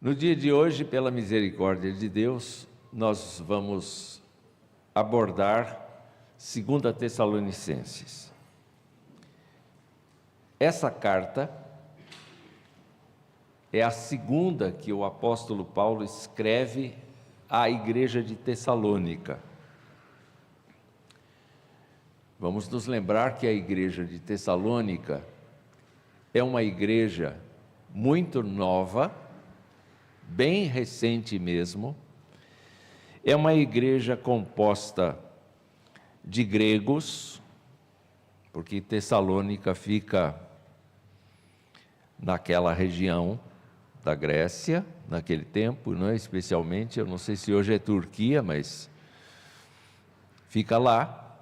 No dia de hoje, pela misericórdia de Deus, nós vamos abordar 2 Tessalonicenses. Essa carta é a segunda que o apóstolo Paulo escreve à igreja de Tessalônica. Vamos nos lembrar que a igreja de Tessalônica é uma igreja muito nova, bem recente mesmo. É uma igreja composta de gregos, porque Tessalônica fica naquela região da Grécia, naquele tempo, não é? Especialmente, eu não sei se hoje é Turquia, mas fica lá.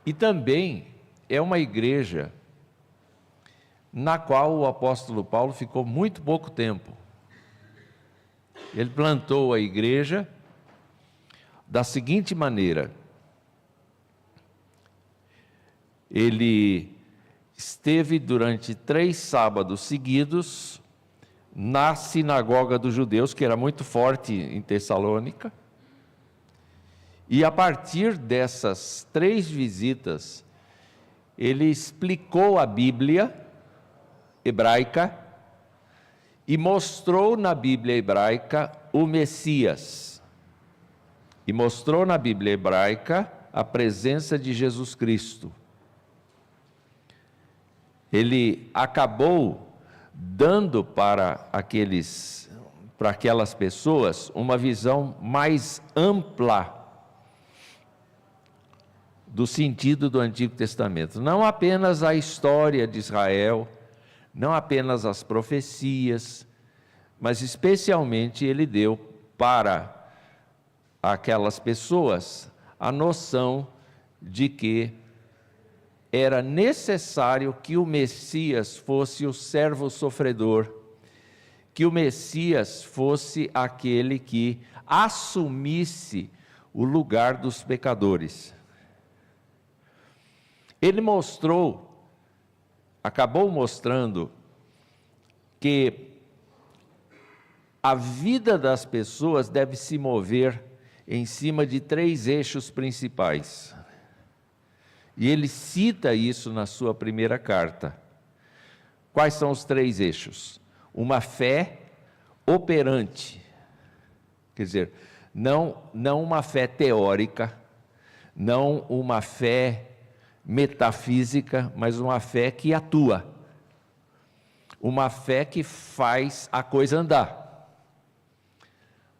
E também é uma igreja na qual o apóstolo Paulo ficou muito pouco tempo. Ele plantou a igreja da seguinte maneira: ele esteve durante 3 sábados seguidos na sinagoga dos judeus, que era muito forte em Tessalônica, e a partir dessas 3 visitas, ele explicou a Bíblia hebraica e mostrou na Bíblia hebraica o Messias, e mostrou na Bíblia hebraica a presença de Jesus Cristo. Ele acabou dando para aquelas pessoas uma visão mais ampla do sentido do Antigo Testamento, não apenas a história de Israel, não apenas as profecias, mas especialmente ele deu para aquelas pessoas a noção de que era necessário que o Messias fosse o servo sofredor, que o Messias fosse aquele que assumisse o lugar dos pecadores. Ele acabou mostrando que a vida das pessoas deve se mover em cima de 3 eixos principais. E ele cita isso na sua primeira carta. Quais são os 3 eixos? Uma fé operante, quer dizer, não uma fé teórica, não uma fé metafísica, mas uma fé que atua, uma fé que faz a coisa andar,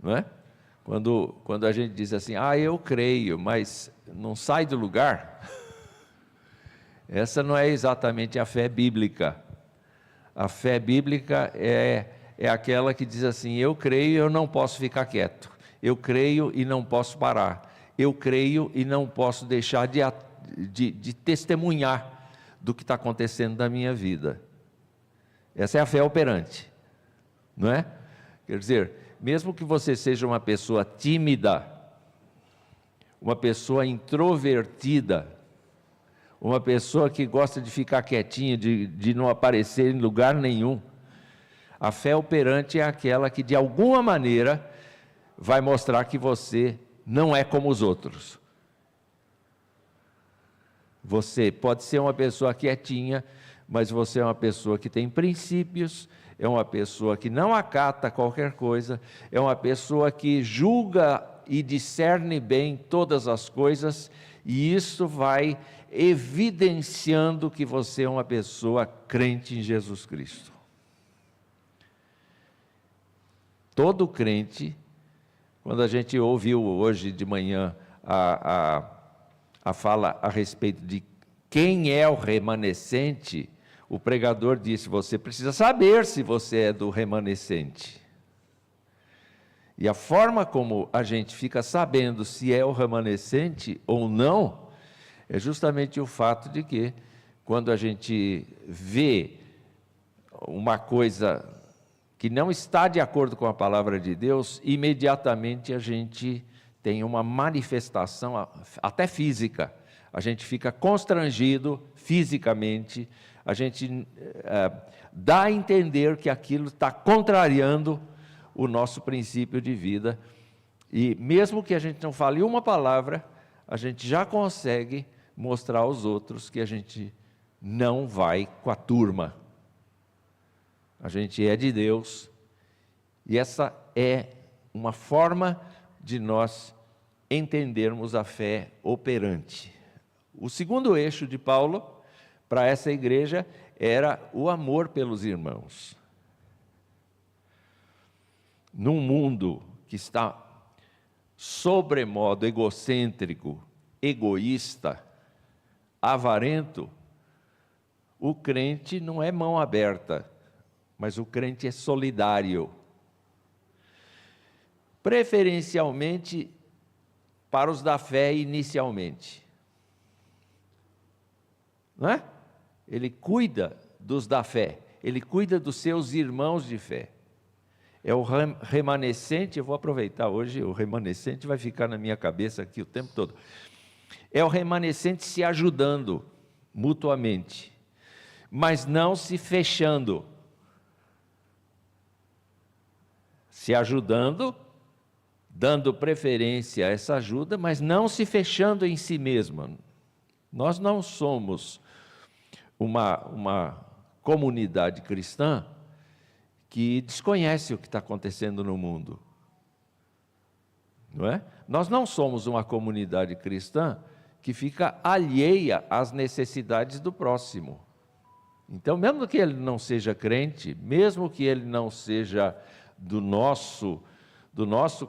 não é? Quando a gente diz assim, eu creio, mas não sai do lugar, essa não é exatamente a fé bíblica. A fé bíblica é aquela que diz assim, eu creio e eu não posso ficar quieto, eu creio e não posso parar, eu creio e não posso deixar de testemunhar do que está acontecendo na minha vida. Essa é a fé operante, não é? Quer dizer, mesmo que você seja uma pessoa tímida, uma pessoa introvertida, uma pessoa que gosta de ficar quietinha, de não aparecer em lugar nenhum, a fé operante é aquela que de alguma maneira vai mostrar que você não é como os outros. Você pode ser uma pessoa quietinha, mas você é uma pessoa que tem princípios, é uma pessoa que não acata qualquer coisa, é uma pessoa que julga e discerne bem todas as coisas, e isso vai evidenciando que você é uma pessoa crente em Jesus Cristo. Todo crente, quando a gente ouviu hoje de manhã a fala a respeito de quem é o remanescente, o pregador disse, você precisa saber se você é do remanescente. E a forma como a gente fica sabendo se é o remanescente ou não, é justamente o fato de que, quando a gente vê uma coisa que não está de acordo com a palavra de Deus, imediatamente a gente tem uma manifestação até física, a gente fica constrangido fisicamente, a gente dá a entender que aquilo está contrariando o nosso princípio de vida. E mesmo que a gente não fale uma palavra, a gente já consegue mostrar aos outros que a gente não vai com a turma. A gente é de Deus, e essa é uma forma de nós entendermos a fé operante. O segundo eixo de Paulo para essa igreja era o amor pelos irmãos. Num mundo que está sobremodo egocêntrico, egoísta, avarento, o crente não é mão aberta, mas o crente é solidário. Preferencialmente para os da fé inicialmente. Não é? Ele cuida dos da fé, ele cuida dos seus irmãos de fé. É o remanescente, eu vou aproveitar hoje, o remanescente vai ficar na minha cabeça aqui o tempo todo. É o remanescente se ajudando mutuamente, mas não se fechando. Se ajudando, dando preferência a essa ajuda, mas não se fechando em si mesma. Nós não somos uma comunidade cristã que desconhece o que está acontecendo no mundo, não é? Nós não somos uma comunidade cristã que fica alheia às necessidades do próximo. Então, mesmo que ele não seja crente, mesmo que ele não seja do nosso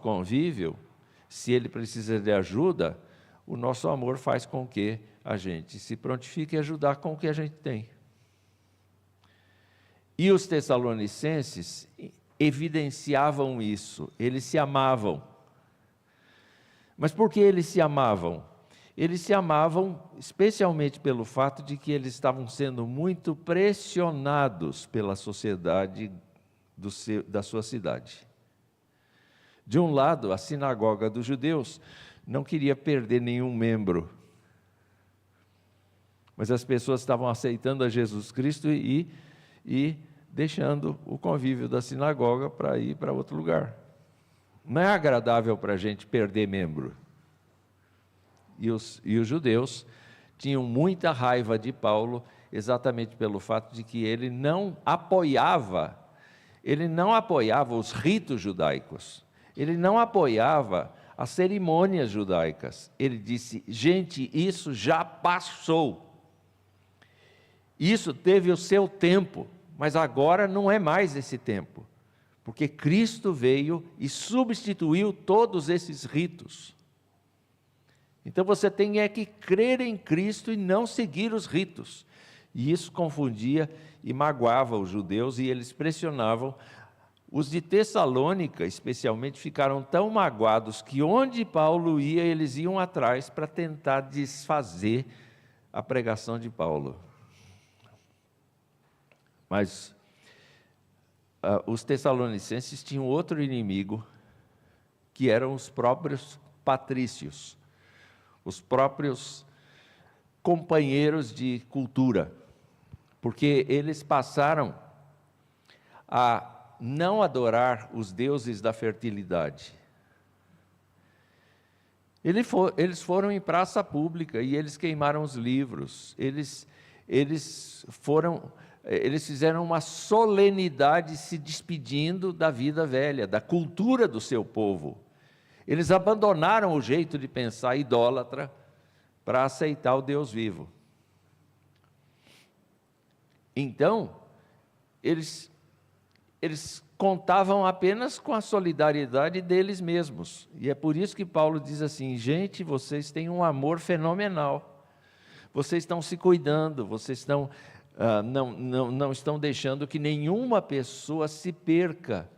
convívio, se ele precisa de ajuda, o nosso amor faz com que a gente se prontifique a ajudar com o que a gente tem. E os tessalonicenses evidenciavam isso, eles se amavam. Mas por que eles se amavam? Eles se amavam especialmente pelo fato de que eles estavam sendo muito pressionados pela sociedade da sua cidade. De um lado, a sinagoga dos judeus não queria perder nenhum membro, mas as pessoas estavam aceitando a Jesus Cristo e deixando o convívio da sinagoga para ir para outro lugar. Não é agradável para a gente perder membro. E os judeus tinham muita raiva de Paulo, exatamente pelo fato de que ele não apoiava os ritos judaicos, ele não apoiava as cerimônias judaicas. Ele disse: gente, isso já passou. Isso teve o seu tempo, mas agora não é mais esse tempo, porque Cristo veio e substituiu todos esses ritos. Então você tem que crer em Cristo e não seguir os ritos. E isso confundia e magoava os judeus, e eles pressionavam. Os de Tessalônica, especialmente, ficaram tão magoados que onde Paulo ia, eles iam atrás para tentar desfazer a pregação de Paulo. Mas os tessalonicenses tinham outro inimigo, que eram os próprios patrícios, os próprios companheiros de cultura, porque eles passaram a não adorar os deuses da fertilidade. Eles foram em praça pública e eles queimaram os livros, eles fizeram uma solenidade se despedindo da vida velha, da cultura do seu povo. Eles abandonaram o jeito de pensar idólatra para aceitar o Deus vivo. Então, eles contavam apenas com a solidariedade deles mesmos. E é por isso que Paulo diz assim: gente, vocês têm um amor fenomenal. Vocês estão se cuidando, vocês estão, não estão deixando que nenhuma pessoa se perca.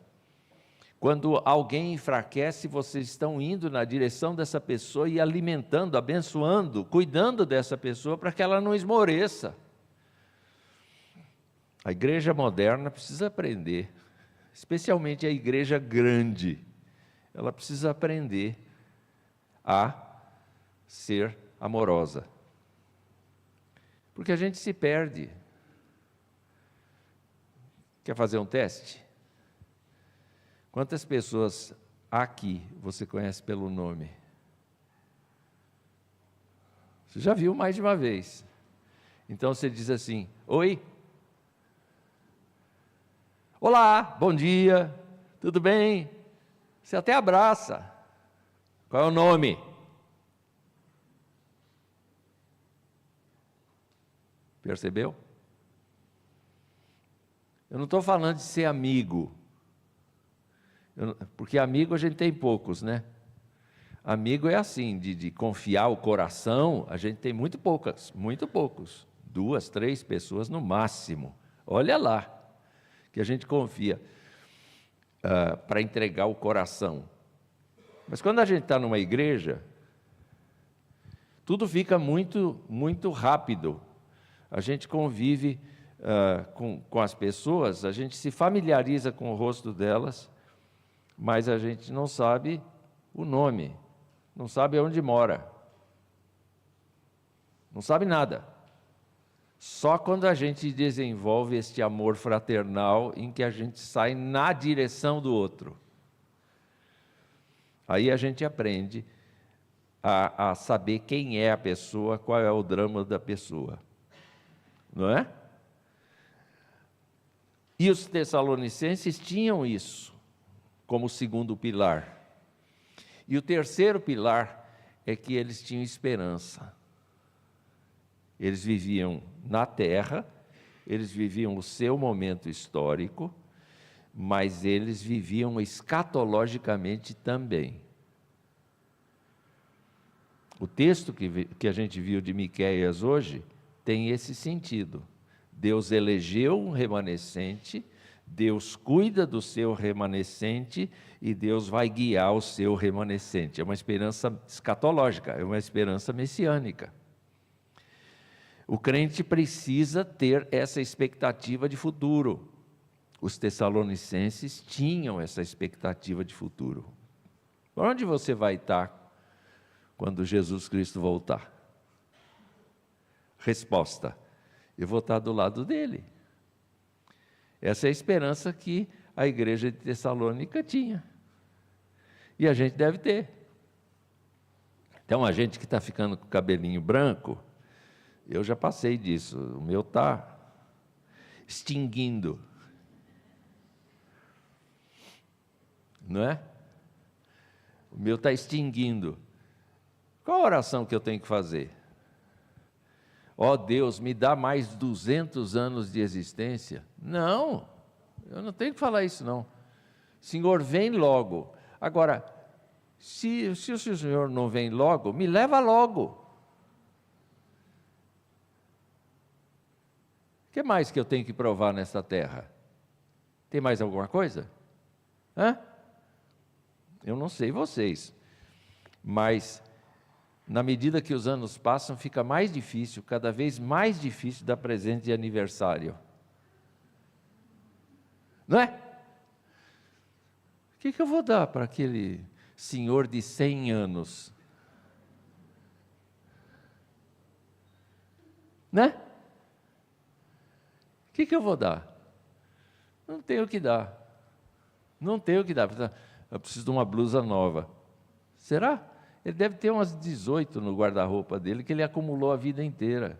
Quando alguém enfraquece, vocês estão indo na direção dessa pessoa e alimentando, abençoando, cuidando dessa pessoa para que ela não esmoreça. A igreja moderna precisa aprender, especialmente a igreja grande, ela precisa aprender a ser amorosa. Porque a gente se perde. Quer fazer um teste? Quantas pessoas aqui você conhece pelo nome? Você já viu mais de uma vez. Então você diz assim: oi? Olá, bom dia, tudo bem? Você até abraça. Qual é o nome? Percebeu? Eu não estou falando de ser amigo, porque amigo a gente tem poucos, né? Amigo é assim, de confiar o coração, a gente tem muito poucos. 2, 3 pessoas no máximo. Olha lá, que a gente confia para entregar o coração. Mas quando a gente está numa igreja, tudo fica muito, muito rápido. A gente convive com as pessoas, a gente se familiariza com o rosto delas, mas a gente não sabe o nome, não sabe onde mora, não sabe nada. Só quando a gente desenvolve este amor fraternal em que a gente sai na direção do outro. Aí a gente aprende a saber quem é a pessoa, qual é o drama da pessoa. Não é? E os tessalonicenses tinham isso como segundo pilar. E o terceiro pilar é que eles tinham esperança. Eles viviam na terra, eles viviam o seu momento histórico, mas eles viviam escatologicamente também. O texto que a gente viu de Miqueias hoje tem esse sentido. Deus elegeu um remanescente, Deus cuida do seu remanescente e Deus vai guiar o seu remanescente. É uma esperança escatológica, é uma esperança messiânica. O crente precisa ter essa expectativa de futuro. Os tessalonicenses tinham essa expectativa de futuro. Por onde você vai estar quando Jesus Cristo voltar? Resposta: eu vou estar do lado dele. Essa é a esperança que a igreja de Tessalônica tinha. E a gente deve ter. Então, a gente que está ficando com o cabelinho branco, eu já passei disso, o meu está extinguindo. Não é? O meu está extinguindo. Qual a oração que eu tenho que fazer? Ó Deus, me dá mais 200 anos de existência? Não, eu não tenho que falar isso não. Senhor, vem logo. Agora, se o Senhor não vem logo, me leva logo. O que mais que eu tenho que provar nessa terra? Tem mais alguma coisa? Hã? Eu não sei vocês, mas na medida que os anos passam, fica mais difícil, cada vez mais difícil dar presente de aniversário. Não é? O que eu vou dar para aquele senhor de 100 anos? Né? O que eu vou dar? Não tenho o que dar. Não tenho o que dar. Eu preciso de uma blusa nova. Será? Ele deve ter umas 18 no guarda-roupa dele, que ele acumulou a vida inteira.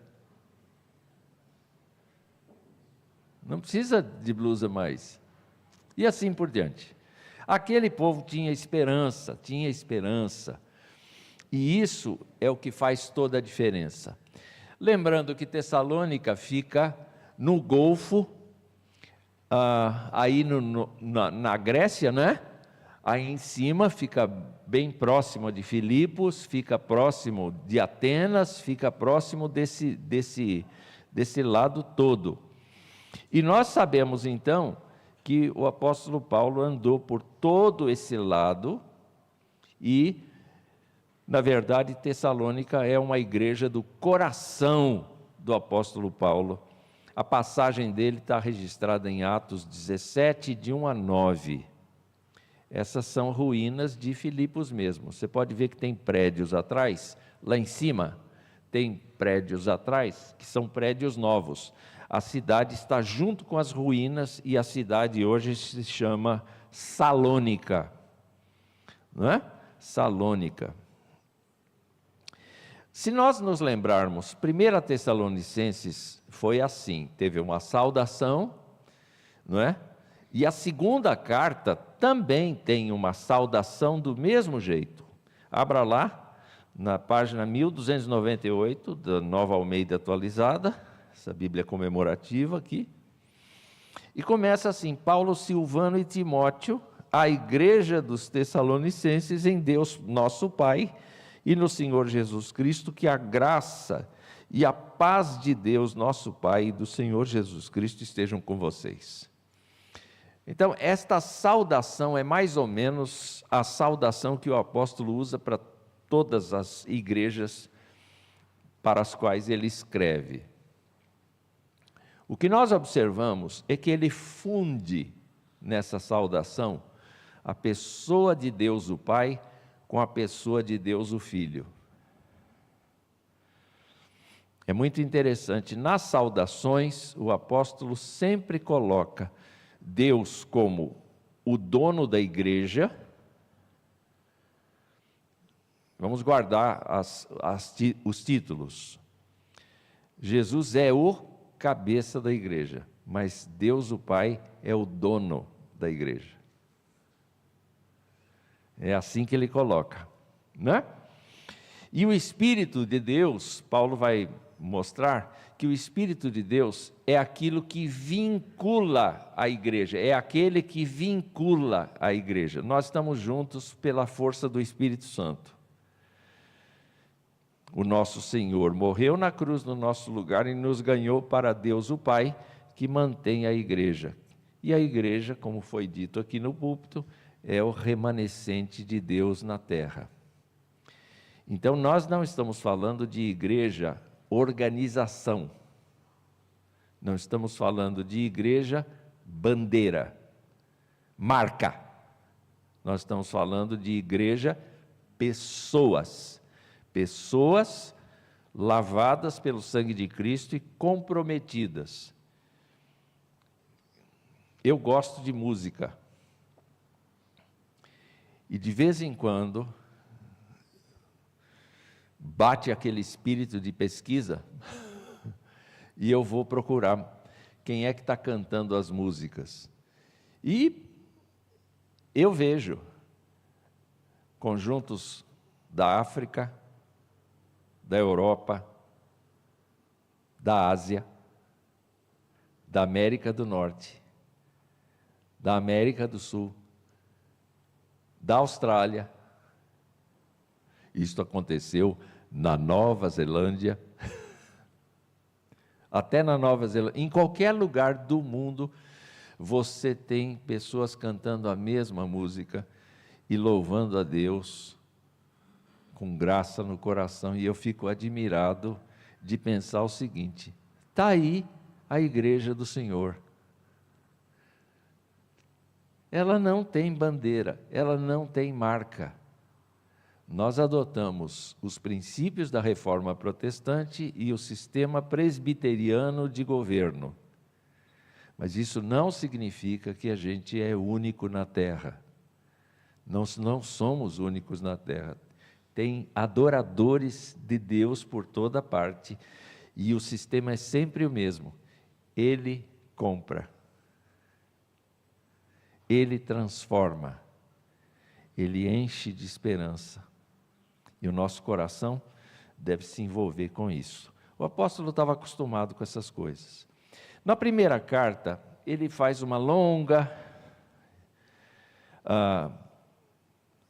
Não precisa de blusa mais. E assim por diante. Aquele povo tinha esperança. E isso é o que faz toda a diferença. Lembrando que Tessalônica fica no Golfo, aí na Grécia, né? Aí em cima fica bem próximo de Filipos, fica próximo de Atenas, fica próximo desse lado todo. E nós sabemos então que o apóstolo Paulo andou por todo esse lado e, na verdade, Tessalônica é uma igreja do coração do apóstolo Paulo. A passagem dele está registrada em Atos 17, de 1 a 9. Essas são ruínas de Filipos mesmo. Você pode ver que tem prédios atrás, lá em cima tem prédios atrás, que são prédios novos. A cidade está junto com as ruínas e a cidade hoje se chama Salônica, não é? Salônica. Se nós nos lembrarmos, 1 Tessalonicenses foi assim, teve uma saudação, não é? E a segunda carta também tem uma saudação do mesmo jeito. Abra lá, na página 1298, da Nova Almeida Atualizada, essa Bíblia comemorativa aqui. E começa assim: Paulo, Silvano e Timóteo, a igreja dos Tessalonicenses em Deus nosso Pai e no Senhor Jesus Cristo, que a graça e a paz de Deus nosso Pai e do Senhor Jesus Cristo estejam com vocês. Então, esta saudação é mais ou menos a saudação que o apóstolo usa para todas as igrejas para as quais ele escreve. O que nós observamos é que ele funde nessa saudação a pessoa de Deus o Pai com a pessoa de Deus o Filho. É muito interessante, nas saudações o apóstolo sempre coloca Deus como o dono da igreja. Vamos guardar os títulos. Jesus é o cabeça da igreja, mas Deus o Pai é o dono da igreja. É assim que ele coloca, né? E o Espírito de Deus, Paulo vai mostrar que o Espírito de Deus é aquilo que vincula a igreja, é aquele que vincula a igreja. Nós estamos juntos pela força do Espírito Santo. O nosso Senhor morreu na cruz no nosso lugar e nos ganhou para Deus o Pai, que mantém a igreja. E a igreja, como foi dito aqui no púlpito, é o remanescente de Deus na terra. Então, nós não estamos falando de igreja organização. Não estamos falando de igreja bandeira, marca. Nós estamos falando de igreja pessoas. Pessoas lavadas pelo sangue de Cristo e comprometidas. Eu gosto de música. E de vez em quando bate aquele espírito de pesquisa e eu vou procurar quem é que está cantando as músicas. E eu vejo conjuntos da África, da Europa, da Ásia, da América do Norte, da América do Sul, da Austrália. Isto aconteceu na Nova Zelândia, até na Nova Zelândia, em qualquer lugar do mundo, você tem pessoas cantando a mesma música e louvando a Deus com graça no coração, e eu fico admirado de pensar o seguinte: está aí a igreja do Senhor. Ela não tem bandeira, ela não tem marca. Nós adotamos os princípios da Reforma Protestante e o sistema presbiteriano de governo. Mas isso não significa que a gente é único na terra. Nós não somos únicos na terra. Tem adoradores de Deus por toda parte e o sistema é sempre o mesmo. Ele compra. Ele transforma. Ele enche de esperança. E o nosso coração deve se envolver com isso. O apóstolo estava acostumado com essas coisas. Na primeira carta, ele faz uma longa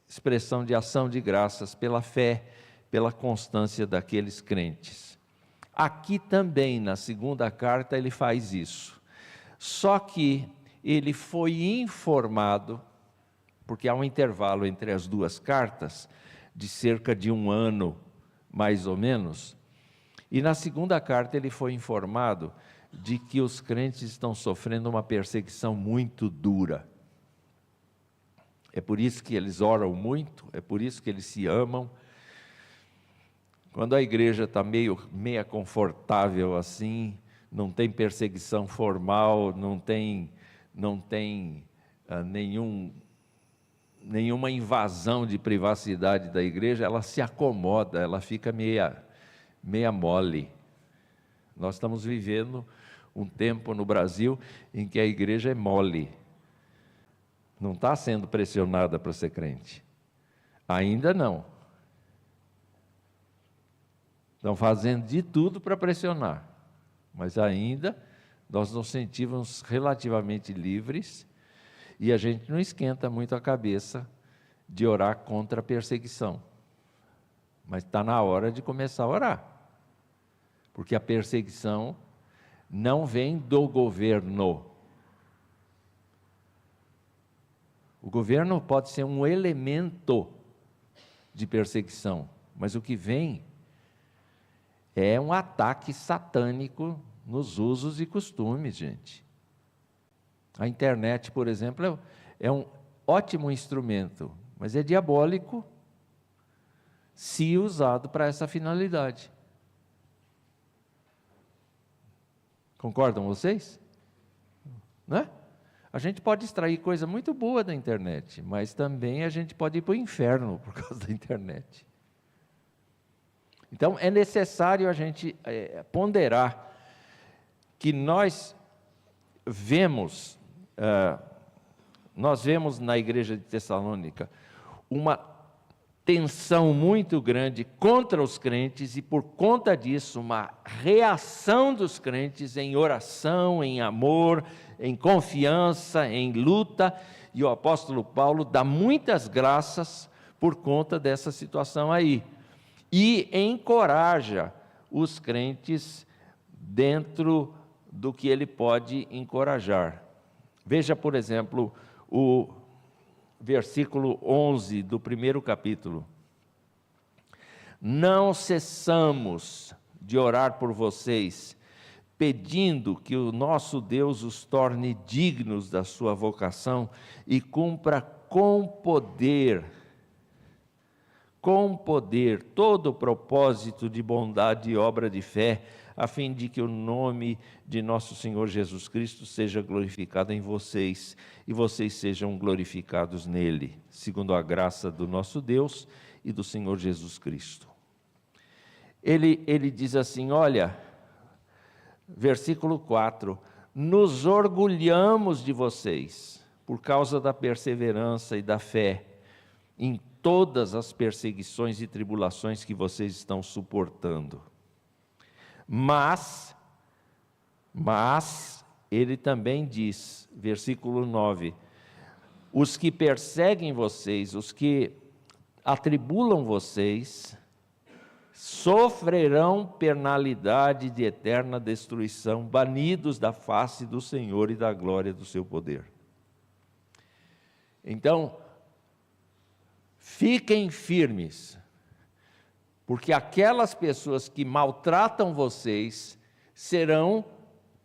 expressão de ação de graças pela fé, pela constância daqueles crentes. Aqui também, na segunda carta, ele faz isso. Só que ele foi informado, porque há um intervalo entre as duas cartas, de cerca de 1 ano, mais ou menos, e na segunda carta ele foi informado de que os crentes estão sofrendo uma perseguição muito dura. É por isso que eles oram muito, é por isso que eles se amam. Quando a igreja está meia confortável assim, não tem perseguição formal, não tem nenhuma invasão de privacidade da igreja, ela se acomoda, ela fica meia mole. Nós estamos vivendo um tempo no Brasil em que a igreja é mole, não está sendo pressionada para ser crente, ainda não. Estão fazendo de tudo para pressionar, mas ainda nós nos sentimos relativamente livres e a gente não esquenta muito a cabeça de orar contra a perseguição. Mas está na hora de começar a orar, porque a perseguição não vem do governo. O governo pode ser um elemento de perseguição, mas o que vem é um ataque satânico nos usos e costumes, gente. A internet, por exemplo, é um ótimo instrumento, mas é diabólico se usado para essa finalidade. Concordam vocês? Não é? A gente pode extrair coisa muito boa da internet, mas também a gente pode ir para o inferno por causa da internet. Então, é necessário a gente ponderar que nós vemos na igreja de Tessalônica uma tensão muito grande contra os crentes e, por conta disso, uma reação dos crentes em oração, em amor, em confiança, em luta, e o apóstolo Paulo dá muitas graças por conta dessa situação aí, e encoraja os crentes dentro do que ele pode encorajar. Veja, por exemplo, o versículo 11 do primeiro capítulo. Não cessamos de orar por vocês, pedindo que o nosso Deus os torne dignos da sua vocação e cumpra com poder todo o propósito de bondade e obra de fé, a fim de que o nome de nosso Senhor Jesus Cristo seja glorificado em vocês, e vocês sejam glorificados nele, segundo a graça do nosso Deus e do Senhor Jesus Cristo. Ele diz assim, olha, versículo 4, nos orgulhamos de vocês, por causa da perseverança e da fé, em todas as perseguições e tribulações que vocês estão suportando. Mas, ele também diz, versículo 9, os que perseguem vocês, os que atribulam vocês, sofrerão penalidade de eterna destruição, banidos da face do Senhor e da glória do seu poder. Então, fiquem firmes, porque aquelas pessoas que maltratam vocês serão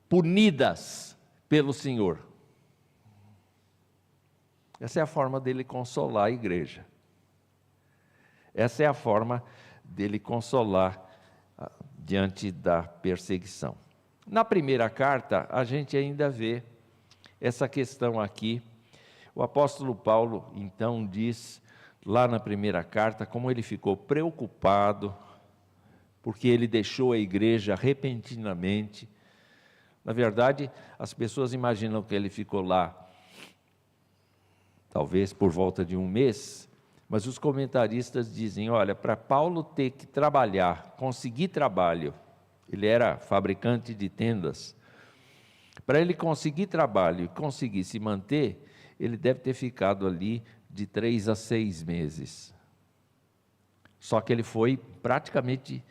punidas pelo Senhor. Essa é a forma dele consolar a igreja. Essa é a forma dele consolar diante da perseguição. Na primeira carta, a gente ainda vê essa questão aqui. O apóstolo Paulo, então, diz lá na primeira carta, como ele ficou preocupado, porque ele deixou a igreja repentinamente. Na verdade, as pessoas imaginam que ele ficou lá, talvez por volta de um mês, mas os comentaristas dizem, olha, para Paulo ter que trabalhar, conseguir trabalho, ele era fabricante de tendas, para ele conseguir trabalho e conseguir se manter, ele deve ter ficado ali de 3 a 6 meses. Só que ele foi praticamente,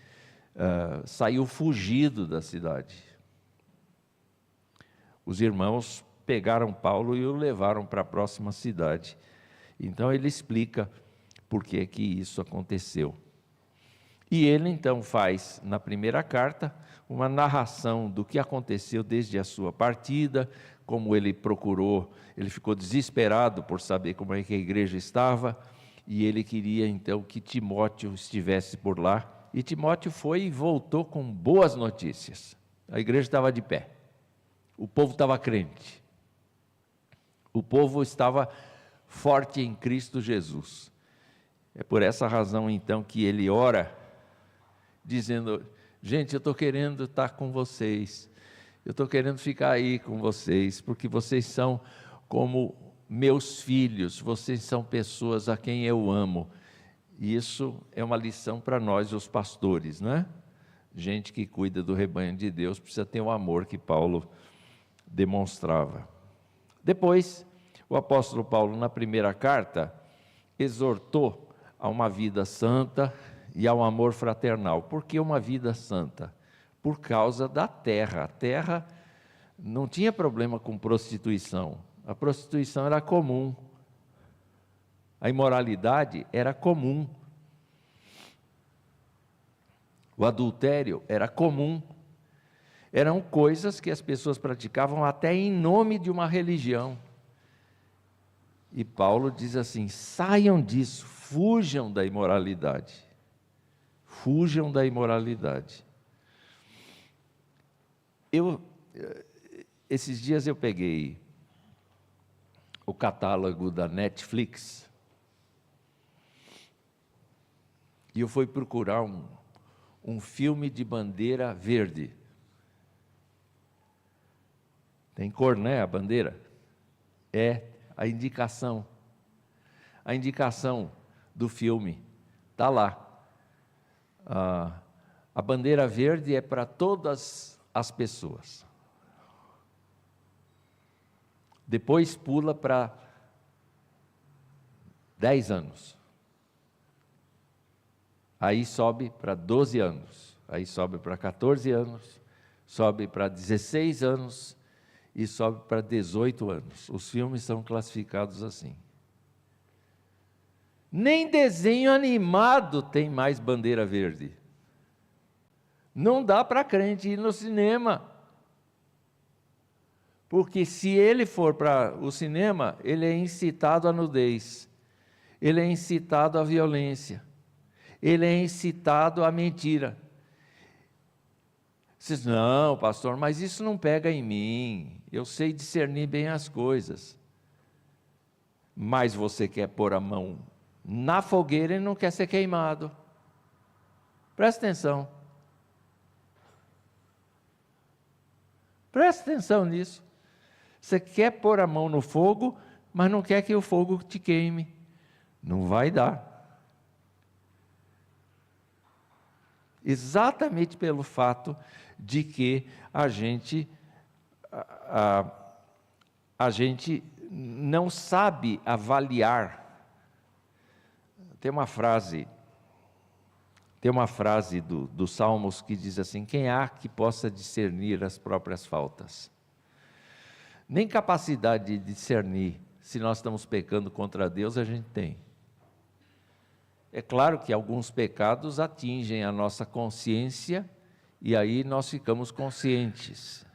saiu fugido da cidade. Os irmãos pegaram Paulo e o levaram para a próxima cidade. Então ele explica por que isso aconteceu. E ele então faz, na primeira carta, uma narração do que aconteceu desde a sua partida, como ele procurou, ele ficou desesperado por saber como é que a igreja estava, e ele queria então que Timóteo estivesse por lá, e Timóteo foi e voltou com boas notícias. A igreja estava de pé, o povo estava crente, O povo estava forte em Cristo Jesus. É por essa razão, então, que ele ora, dizendo: gente, eu estou querendo estar com vocês, eu estou querendo ficar aí com vocês, porque vocês são como meus filhos, vocês são pessoas a quem eu amo. E isso é uma lição para nós, os pastores, não é? Gente que cuida do rebanho de Deus precisa ter o amor que Paulo demonstrava. Depois, o apóstolo Paulo, na primeira carta, exortou a uma vida santa e ao amor fraternal. Por que uma vida santa? Por causa da terra. A terra não tinha problema com prostituição. A prostituição era comum. A imoralidade era comum. O adultério era comum. Eram coisas que as pessoas praticavam até em nome de uma religião. E Paulo diz assim: saiam disso, fujam da imoralidade. Fujam da imoralidade. Esses dias eu peguei o catálogo da Netflix e eu fui procurar um filme de bandeira verde. Tem cor, né, a bandeira? É a indicação. A indicação do filme está lá. A bandeira verde é para todas as pessoas. Depois pula para 10 anos. Aí sobe para 12 anos. Aí sobe para 14 anos. Sobe para 16 anos. E sobe para 18 anos. Os filmes são classificados assim. Nem desenho animado tem mais bandeira verde. Não dá para crente ir no cinema. Porque se ele for para o cinema, ele é incitado à nudez. Ele é incitado à violência. Ele é incitado à mentira. Você diz: não, pastor, mas isso não pega em mim. Eu sei discernir bem as coisas. Mas você quer pôr a mão na fogueira e não quer ser queimado. Presta atenção. Presta atenção nisso. Você quer pôr a mão no fogo, mas não quer que o fogo te queime. Não vai dar. Exatamente pelo fato de que a gente não sabe avaliar. Tem uma frase dos Salmos que diz assim: quem há que possa discernir as próprias faltas? Nem capacidade de discernir se nós estamos pecando contra Deus a gente tem. É claro que alguns pecados atingem a nossa consciência e aí nós ficamos conscientes.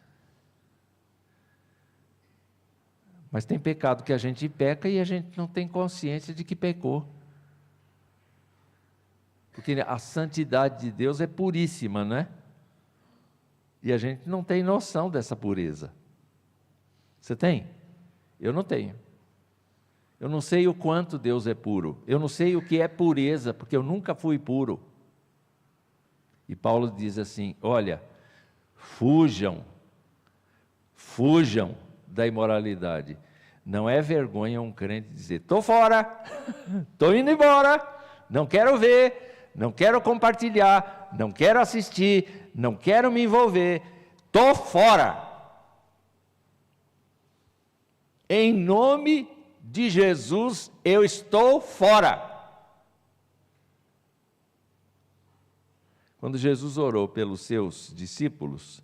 Mas tem pecado que a gente peca e a gente não tem consciência de que pecou. Porque a santidade de Deus é puríssima, né? E a gente não tem noção dessa pureza. Você tem? Eu não tenho. Eu não sei o quanto Deus é puro. Eu não sei o que é pureza, porque eu nunca fui puro. E Paulo diz assim: olha, fujam da imoralidade. Não é vergonha um crente dizer: estou fora, estou indo embora, não quero ver, não quero compartilhar, não quero assistir, não quero me envolver, estou fora. Em nome de Jesus, eu estou fora. Quando Jesus orou pelos seus discípulos,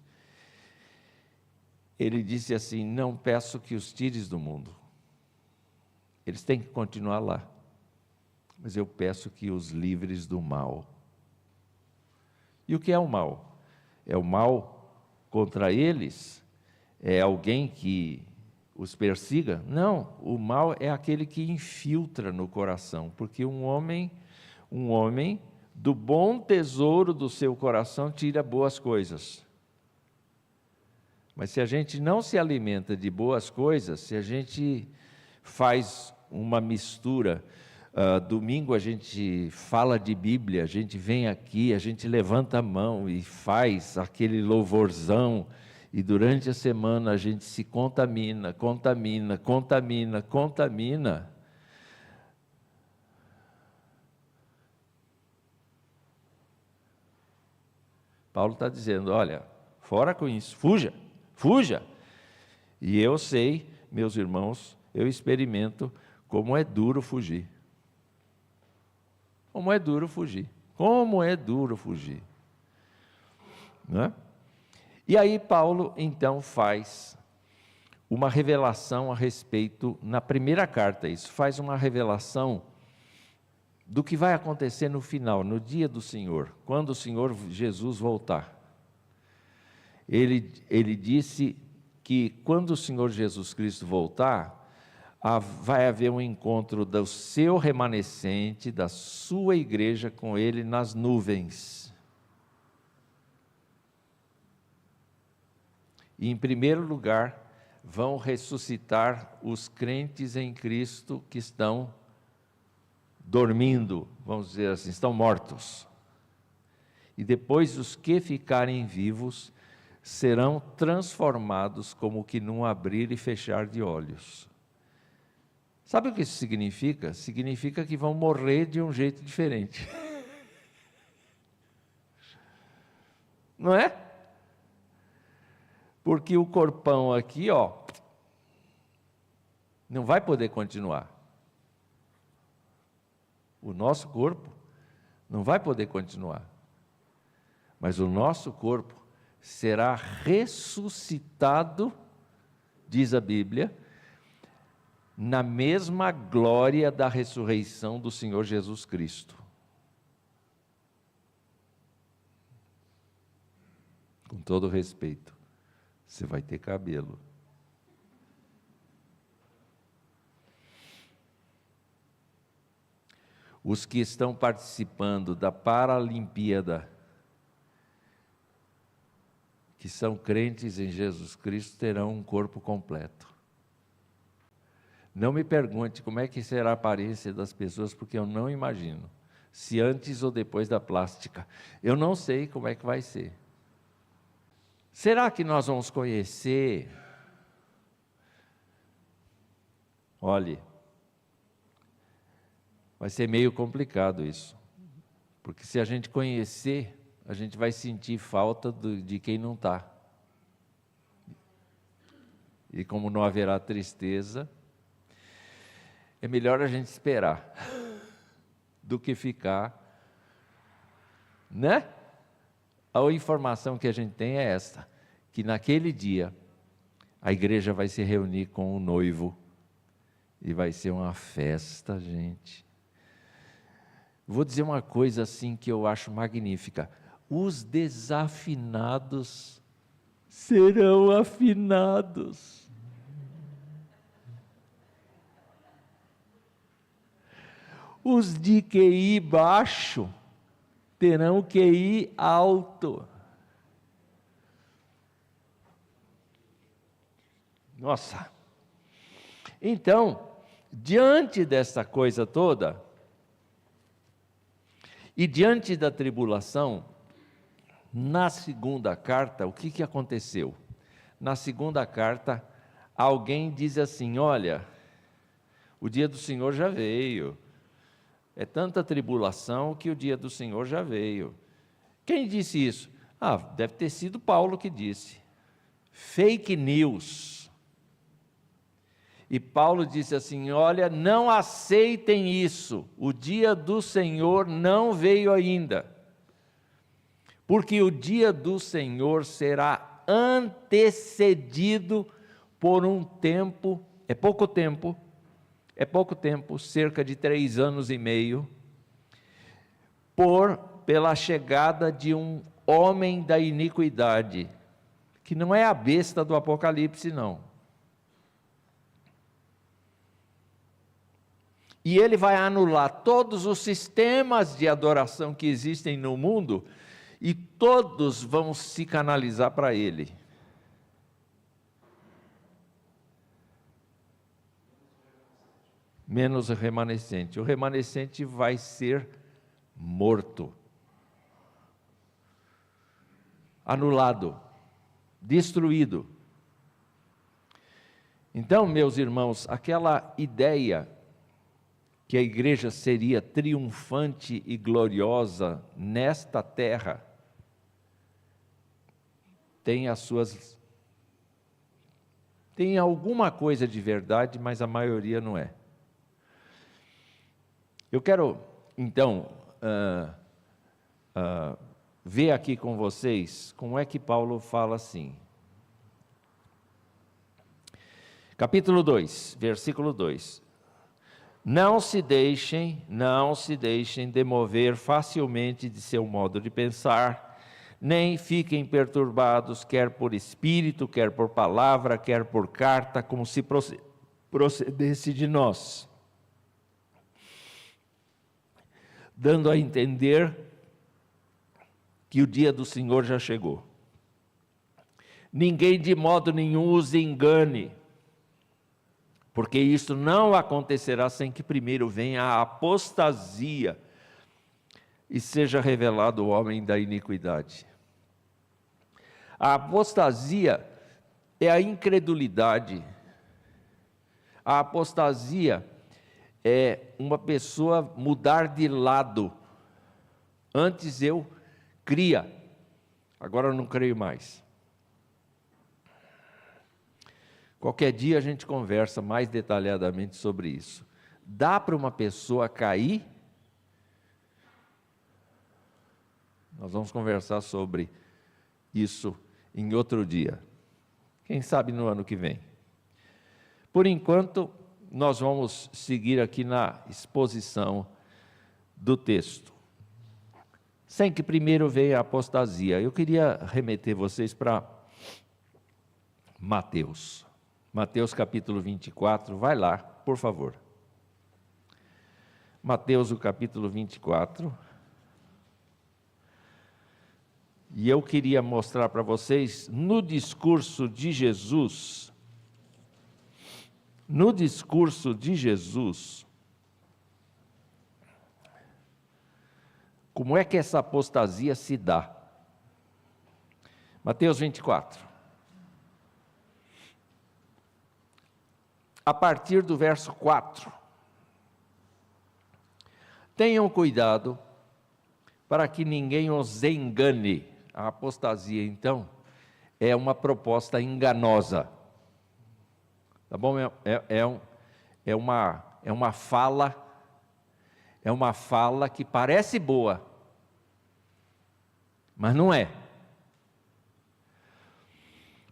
ele disse assim: não peço que os tires do mundo. Eles têm que continuar lá. Mas eu peço que os livres do mal. E o que é o mal? É o mal contra eles? É alguém que os persiga? Não, o mal é aquele que infiltra no coração, porque um homem do bom tesouro do seu coração tira boas coisas. Mas se a gente não se alimenta de boas coisas, se a gente faz uma mistura, domingo a gente fala de Bíblia, a gente vem aqui, a gente levanta a mão e faz aquele louvorzão, e durante a semana a gente se contamina. Paulo está dizendo, olha, fora com isso, fuja. E eu sei, meus irmãos, eu experimento como é duro fugir. Como é duro fugir. Não é? E aí Paulo, então, faz uma revelação a respeito, na primeira carta, isso faz uma revelação do que vai acontecer no final, no dia do Senhor, quando o Senhor Jesus voltar. Ele disse que quando o Senhor Jesus Cristo voltar, vai haver um encontro do seu remanescente, da sua igreja com ele nas nuvens. E em primeiro lugar, vão ressuscitar os crentes em Cristo que estão dormindo, vamos dizer assim, estão mortos. E depois os que ficarem vivos serão transformados como que num abrir e fechar de olhos. Sabe o que isso significa? Significa que vão morrer de um jeito diferente. Não é? Porque o corpão aqui, não vai poder continuar. O nosso corpo não vai poder continuar. Mas o nosso corpo será ressuscitado, diz a Bíblia, na mesma glória da ressurreição do Senhor Jesus Cristo. Com todo respeito, você vai ter cabelo. Os que estão participando da Paralimpíada, que são crentes em Jesus Cristo, terão um corpo completo. Não me pergunte como é que será a aparência das pessoas, porque eu não imagino. Se antes ou depois da plástica. Eu não sei como é que vai ser. Será que nós vamos conhecer? Olhe, vai ser meio complicado isso. Porque se a gente conhecer, a gente vai sentir falta de quem não está. E como não haverá tristeza, é melhor a gente esperar do que ficar, né? A informação que a gente tem é esta, que naquele dia a igreja vai se reunir com o noivo e vai ser uma festa, gente. Vou dizer uma coisa assim que eu acho magnífica. Os desafinados serão afinados. Os de QI baixo terão QI alto. Nossa! Então, diante dessa coisa toda, e diante da tribulação, na segunda carta, o que aconteceu? Na segunda carta, alguém diz assim, olha, o dia do Senhor já veio. É tanta tribulação que o dia do Senhor já veio. Quem disse isso? Deve ter sido Paulo que disse. Fake news. E Paulo disse assim, olha, não aceitem isso. O dia do Senhor não veio ainda. Porque o dia do Senhor será antecedido por um tempo, é pouco tempo, cerca de 3 anos e meio, pela chegada de um homem da iniquidade, que não é a besta do Apocalipse, não. E ele vai anular todos os sistemas de adoração que existem no mundo, e todos vão se canalizar para ele. menos o remanescente. O remanescente vai ser morto, anulado, destruído. Então, meus irmãos, aquela ideia que a igreja seria triunfante e gloriosa nesta terra, tem alguma coisa de verdade, mas a maioria não é. Eu quero, então, ver aqui com vocês como é que Paulo fala assim. Capítulo 2, versículo 2. Não se deixem demover facilmente de seu modo de pensar, nem fiquem perturbados, quer por espírito, quer por palavra, quer por carta, como se procedesse de nós, dando a entender que o dia do Senhor já chegou. Ninguém de modo nenhum os engane, porque isso não acontecerá sem que primeiro venha a apostasia e seja revelado o homem da iniquidade. A apostasia é a incredulidade. A apostasia é uma pessoa mudar de lado. Antes eu cria, agora eu não creio mais. Qualquer dia a gente conversa mais detalhadamente sobre isso. Dá para uma pessoa cair? Nós vamos conversar sobre isso em outro dia. Quem sabe no ano que vem. Por enquanto, nós vamos seguir aqui na exposição do texto. Sem que primeiro venha a apostasia. Eu queria remeter vocês para Mateus. Mateus capítulo 24, vai lá, por favor. Mateus, o capítulo 24. E eu queria mostrar para vocês, no discurso de Jesus, como é que essa apostasia se dá. Mateus 24. A partir do verso 4. Tenham cuidado para que ninguém os engane. A apostasia, então, é uma proposta enganosa. Tá bom? É uma fala que parece boa, mas não é.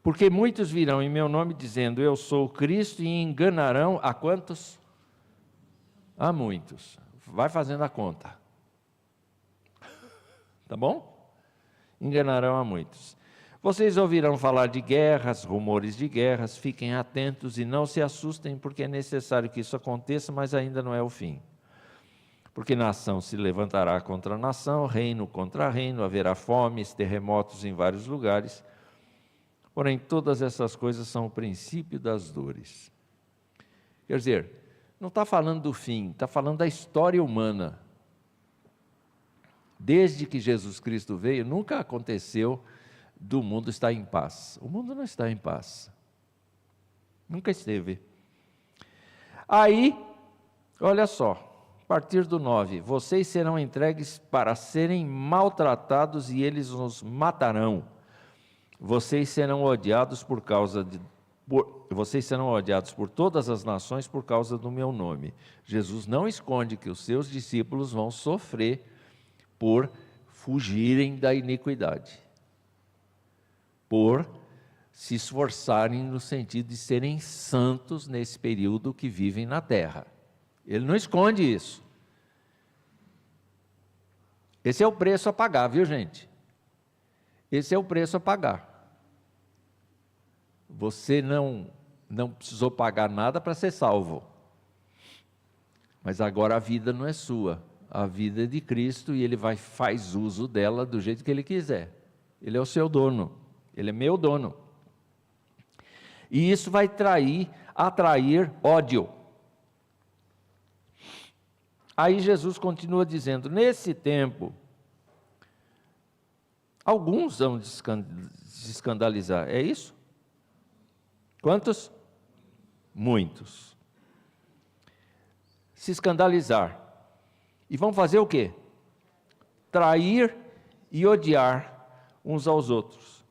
Porque muitos virão em meu nome dizendo, eu sou o Cristo, e enganarão a quantos? A muitos. Vai fazendo a conta. Tá bom? Enganarão a muitos. Vocês ouvirão falar de guerras, rumores de guerras, fiquem atentos e não se assustem, porque é necessário que isso aconteça, mas ainda não é o fim. Porque nação se levantará contra nação, reino contra reino, haverá fomes, terremotos em vários lugares. Porém, todas essas coisas são o princípio das dores. Quer dizer, não está falando do fim, está falando da história humana. Desde que Jesus Cristo veio, nunca aconteceu do mundo estar em paz. O mundo não está em paz. Nunca esteve. Aí, olha só, a partir do 9, vocês serão entregues para serem maltratados e eles os matarão. Vocês serão odiados por todas as nações por causa do meu nome. Jesus não esconde que os seus discípulos vão sofrer por fugirem da iniquidade, por se esforçarem no sentido de serem santos nesse período que vivem na terra. Ele não esconde isso. Esse é o preço a pagar, viu, gente? Esse é o preço a pagar. Você não precisou pagar nada para ser salvo. Mas agora a vida não é sua. A vida é de Cristo e Ele faz uso dela do jeito que Ele quiser. Ele é o seu dono. Ele é meu dono. E isso vai atrair ódio. Aí Jesus continua dizendo: nesse tempo, alguns vão se escandalizar. É isso? Quantos? Muitos. Se escandalizar. E vão fazer o quê? Trair e odiar uns aos outros.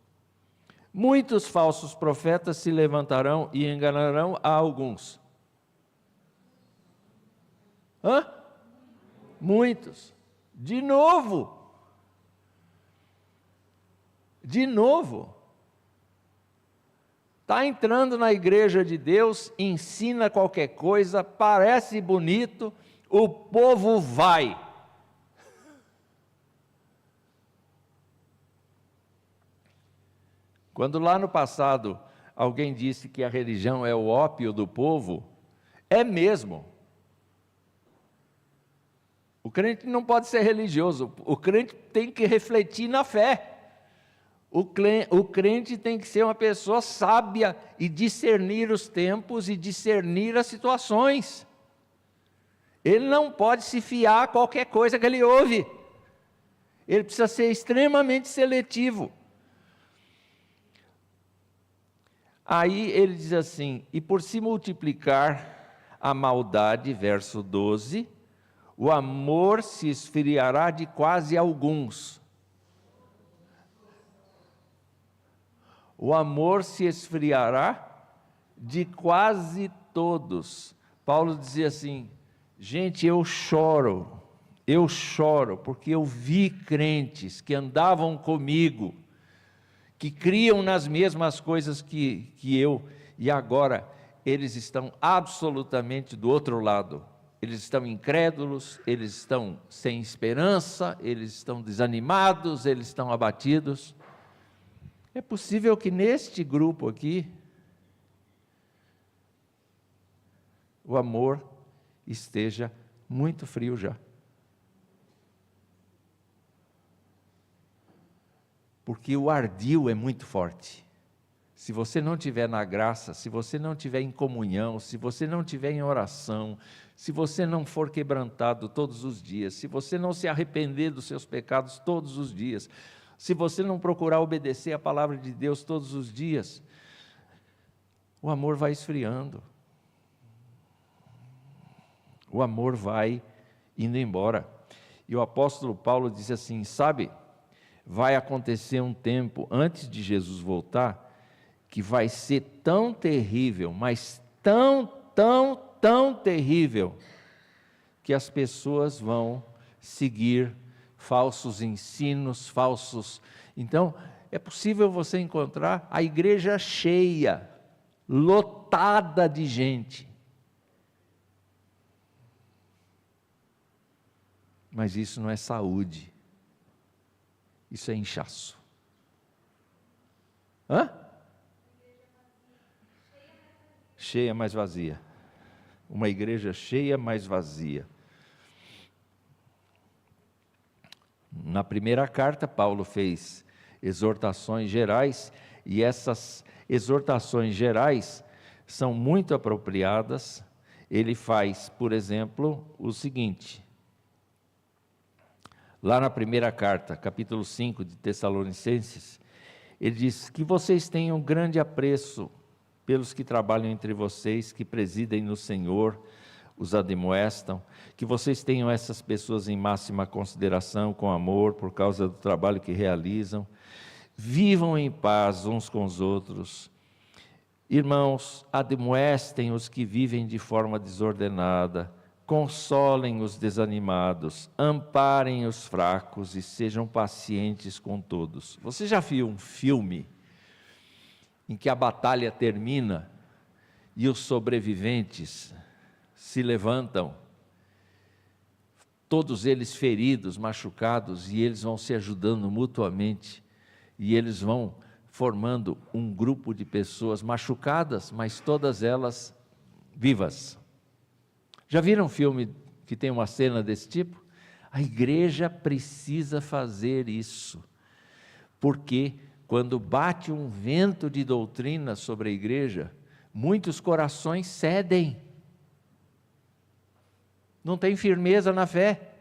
Muitos falsos profetas se levantarão e enganarão a alguns. Hã? Muitos. De novo. De novo. Está entrando na igreja de Deus, ensina qualquer coisa, parece bonito, o povo vai. Quando lá no passado alguém disse que a religião é o ópio do povo, é mesmo. O crente não pode ser religioso, o crente tem que refletir na fé. O crente tem que ser uma pessoa sábia e discernir os tempos e discernir as situações. Ele não pode se fiar a qualquer coisa que ele ouve. Ele precisa ser extremamente seletivo. Aí ele diz assim: e por se multiplicar a maldade, verso 12, o amor se esfriará de quase alguns. O amor se esfriará de quase todos. Paulo dizia assim: gente, eu choro, porque eu vi crentes que andavam comigo, que criam nas mesmas coisas que eu, e agora eles estão absolutamente do outro lado. Eles estão incrédulos, eles estão sem esperança, eles estão desanimados, eles estão abatidos. É possível que neste grupo aqui, o amor esteja muito frio já. Porque o ardil é muito forte. Se você não estiver na graça, se você não estiver em comunhão, se você não estiver em oração, se você não for quebrantado todos os dias, se você não se arrepender dos seus pecados todos os dias, se você não procurar obedecer a palavra de Deus todos os dias, o amor vai esfriando. O amor vai indo embora. E o apóstolo Paulo diz assim: sabe, vai acontecer um tempo antes de Jesus voltar, que vai ser tão terrível, mas tão terrível, que as pessoas vão seguir falsos ensinos, falsos. Então, é possível você encontrar a igreja cheia, lotada de gente. Mas isso não é saúde. Isso é inchaço. Hã? Cheia, mas vazia. Uma igreja cheia, mas vazia. Na primeira carta, Paulo fez exortações gerais, e essas exortações gerais são muito apropriadas. Ele faz, por exemplo, o seguinte: lá na primeira carta, capítulo 5 de Tessalonicenses, ele diz que vocês tenham grande apreço pelos que trabalham entre vocês, que presidem no Senhor, os admoestam, que vocês tenham essas pessoas em máxima consideração, com amor, por causa do trabalho que realizam. Vivam em paz uns com os outros. Irmãos, admoestem os que vivem de forma desordenada, consolem os desanimados, amparem os fracos e sejam pacientes com todos. Você já viu um filme em que a batalha termina e os sobreviventes se levantam, todos eles feridos, machucados, e eles vão se ajudando mutuamente, e eles vão formando um grupo de pessoas machucadas, mas todas elas vivas. Já viram um filme que tem uma cena desse tipo? A igreja precisa fazer isso, porque quando bate um vento de doutrina sobre a igreja, muitos corações cedem. não tem firmeza na fé.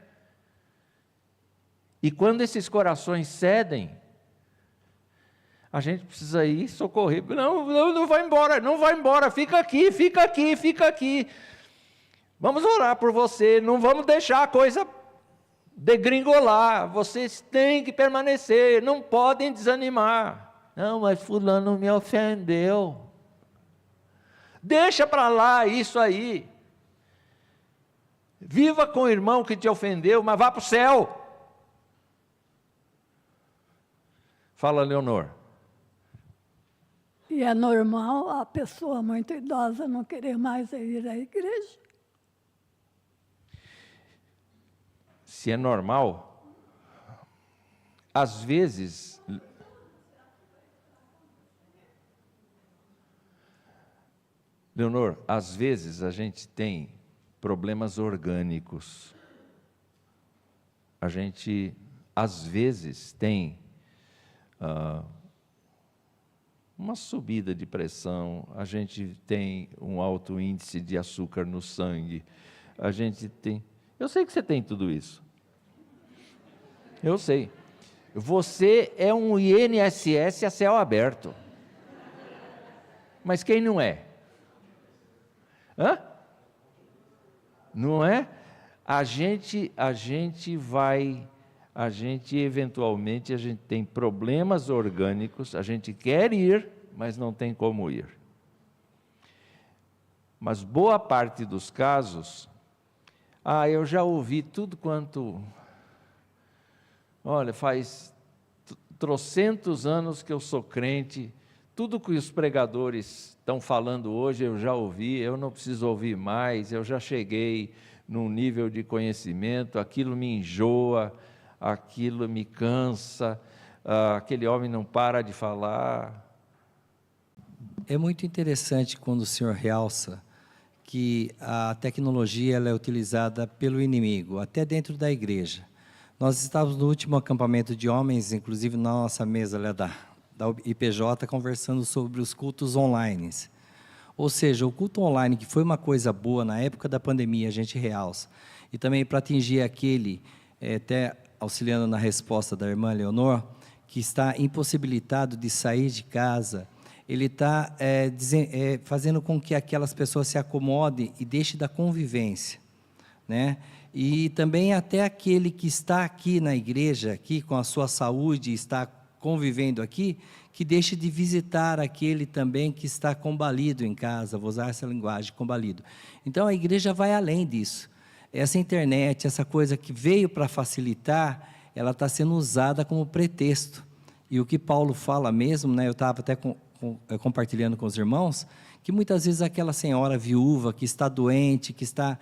E quando esses corações cedem, a gente precisa ir socorrer. Não vai embora, não vai embora, fica aqui, fica aqui, fica aqui. Vamos orar por você, não vamos deixar a coisa degringolar. Vocês têm que permanecer, não podem desanimar. Não, mas fulano me ofendeu. Deixa para lá isso aí. Viva com o irmão que te ofendeu, mas vá para o céu. Fala, Leonor. E é normal a pessoa muito idosa não querer mais ir à igreja? Se é normal, às vezes... Leonor, às vezes a gente tem problemas orgânicos. A gente, às vezes, tem uma subida de pressão, a gente tem um alto índice de açúcar no sangue, a gente tem... Eu sei que você tem tudo isso. Eu sei. Você é um INSS a céu aberto. Mas quem não é? Hã? Não é? A gente eventualmente, a gente tem problemas orgânicos, a gente quer ir, mas não tem como ir. Mas boa parte dos casos, eu já ouvi tudo quanto... Olha, faz trocentos anos que eu sou crente, tudo que os pregadores estão falando hoje eu já ouvi, eu não preciso ouvir mais, eu já cheguei num nível de conhecimento, aquilo me enjoa, aquilo me cansa, aquele homem não para de falar. É muito interessante quando o senhor realça que a tecnologia ela é utilizada pelo inimigo, até dentro da igreja. Nós estávamos no último acampamento de homens, inclusive na nossa mesa da IPJ, conversando sobre os cultos online. Ou seja, o culto online, que foi uma coisa boa na época da pandemia, a gente realça. E também para atingir aquele, até auxiliando na resposta da irmã Leonor, que está impossibilitado de sair de casa, ele está fazendo com que aquelas pessoas se acomodem e deixem da convivência, né? E também até aquele que está aqui na igreja, aqui com a sua saúde, está convivendo aqui, que deixe de visitar aquele também que está combalido em casa, vou usar essa linguagem, combalido. Então a igreja vai além disso. Essa internet, essa coisa que veio para facilitar, ela está sendo usada como pretexto. E o que Paulo fala mesmo, né, eu estava até compartilhando com os irmãos, que muitas vezes aquela senhora viúva que está doente, que está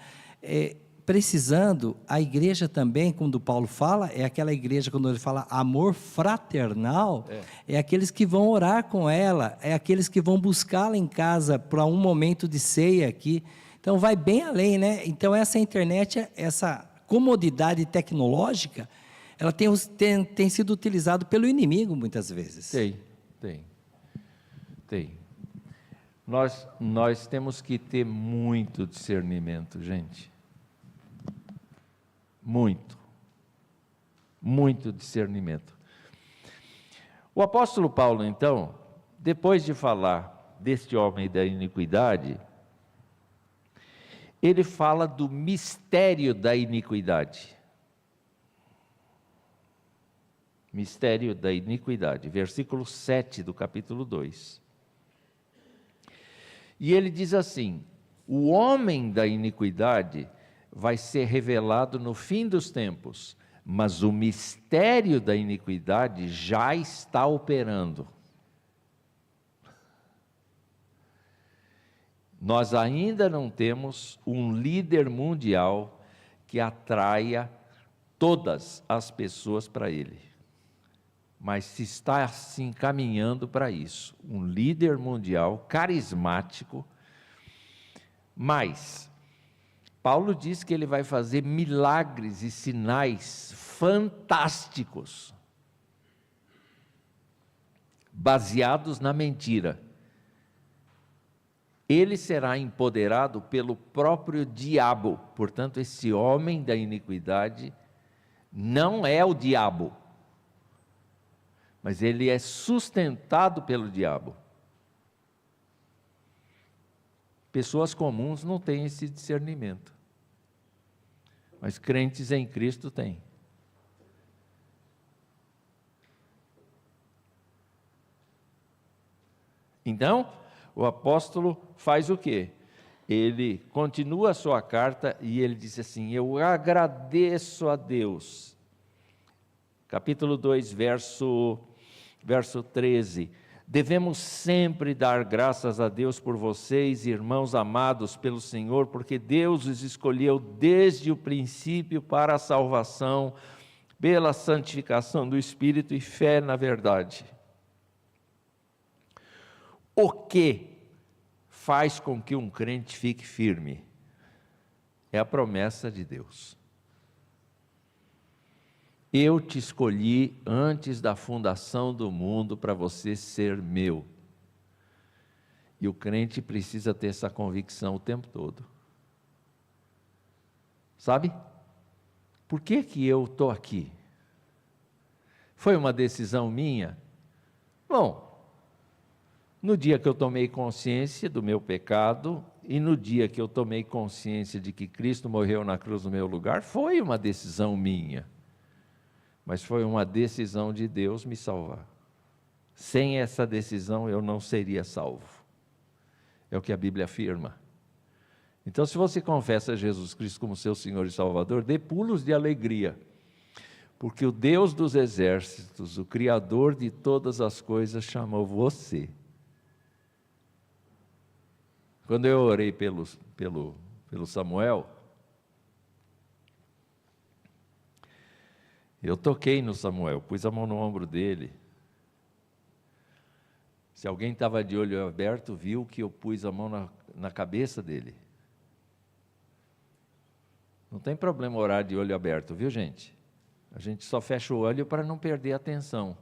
precisando, a igreja também, quando Paulo fala, é aquela igreja, quando ele fala amor fraternal, é aqueles que vão orar com ela, é aqueles que vão buscá-la em casa para um momento de ceia aqui. Então vai bem além, né? Então essa internet, essa comodidade tecnológica, ela tem sido utilizada pelo inimigo muitas vezes. Tem. Nós temos que ter muito discernimento, gente. Muito discernimento. O apóstolo Paulo, então, depois de falar deste homem da iniquidade, ele fala do mistério da iniquidade. Mistério da iniquidade, versículo 7 do capítulo 2. E ele diz assim: o homem da iniquidade vai ser revelado no fim dos tempos, mas o mistério da iniquidade já está operando. Nós ainda não temos um líder mundial que atraia todas as pessoas para ele, mas se está se encaminhando para isso, um líder mundial carismático, mas Paulo diz que ele vai fazer milagres e sinais fantásticos, baseados na mentira. ele será empoderado pelo próprio diabo. Portanto, esse homem da iniquidade não é o diabo, mas ele é sustentado pelo diabo. Pessoas comuns não têm esse discernimento, mas crentes em Cristo têm. Então, o apóstolo faz o quê? Ele continua a sua carta e ele diz assim: eu agradeço a Deus. Capítulo 2, verso 13. Devemos sempre dar graças a Deus por vocês, irmãos amados pelo Senhor, porque Deus os escolheu desde o princípio para a salvação, pela santificação do Espírito e fé na verdade. O que faz com que um crente fique firme? É a promessa de Deus. Eu te escolhi antes da fundação do mundo para você ser meu. E o crente precisa ter essa convicção o tempo todo. Sabe? Por que eu estou aqui? Foi uma decisão minha? Bom, no dia que eu tomei consciência do meu pecado e no dia que eu tomei consciência de que Cristo morreu na cruz no meu lugar, foi uma decisão minha. Mas foi uma decisão de Deus me salvar. Sem essa decisão eu não seria salvo. É o que a Bíblia afirma. Então, se você confessa Jesus Cristo como seu Senhor e Salvador, dê pulos de alegria. Porque o Deus dos exércitos, o Criador de todas as coisas, chamou você. Quando eu orei pelo Samuel, eu toquei no Samuel, pus a mão no ombro dele. Se alguém estava de olho aberto, viu que eu pus a mão na cabeça dele. Não tem problema orar de olho aberto, viu, gente? A gente só fecha o olho para não perder a atenção.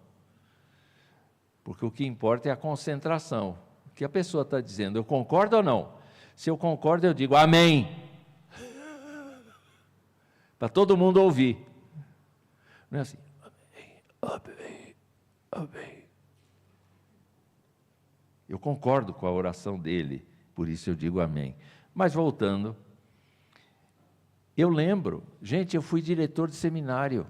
Porque o que importa é a concentração. O que a pessoa está dizendo, eu concordo ou não? Se eu concordo, eu digo amém. Para todo mundo ouvir. Não é assim, amém, amém. Eu concordo com a oração dele, por isso eu digo amém. Mas voltando, eu lembro, gente, eu fui diretor de seminário.